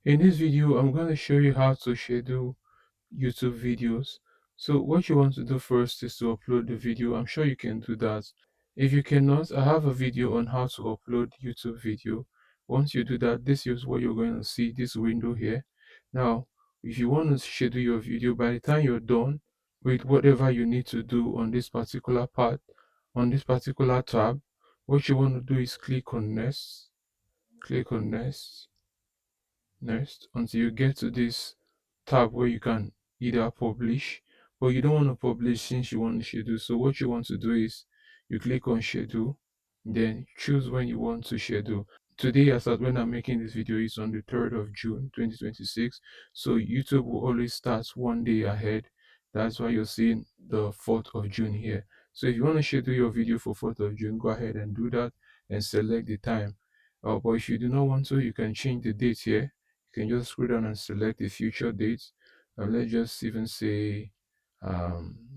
In this video, I'm going to show you how to schedule YouTube videos. So what you want to do first is to upload the video. I'm sure you can do that. If you cannot, I have a video on how to upload YouTube video. Once you do that, this is what you're going to see, this window here. Now, if you want to schedule your video, by the time you're done with whatever you need to do on this particular part, on this particular tab, what you want to do is click on next, click on next until you get to this tab where you can either publish, but you don't want to publish since you want to schedule. So what you want to do is you click on schedule, then choose when you want to schedule. Today, as at when I'm making this video, is on the 3rd of June 2026. So YouTube will always start one day ahead. That's why you're seeing the 4th of June here. So if you want to schedule your video for 4th of June, go ahead and do that and select the time. But if you do not want to, you can change the date here. You can just scroll down and select the future dates. Let's just even say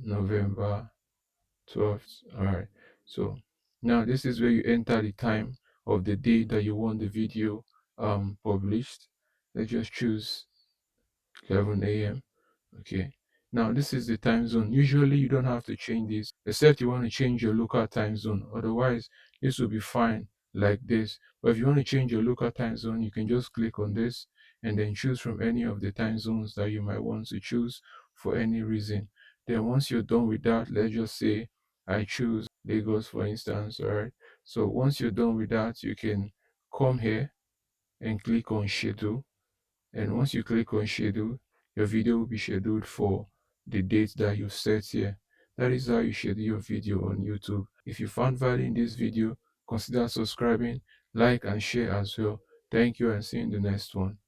November 12th. All right. So now this is where you enter the time of the day that you want the video published. Let's just choose 11 a.m. Okay. Now this is the time zone. Usually you don't have to change this except you want to change your local time zone. Otherwise, this will be fine like this. But if you want to change your local time zone, you can just click on this and then choose from any of the time zones that you might want to choose for any reason. Then once you're done with that, let's just say I choose Lagos for instance. All right. So once you're done with that, you can come here and click on schedule, and once you click on schedule, your video will be scheduled for the date that you set here. That is how you schedule your video on YouTube. If you found value in this video, consider subscribing, like and share as well. Thank you and see you in the next one.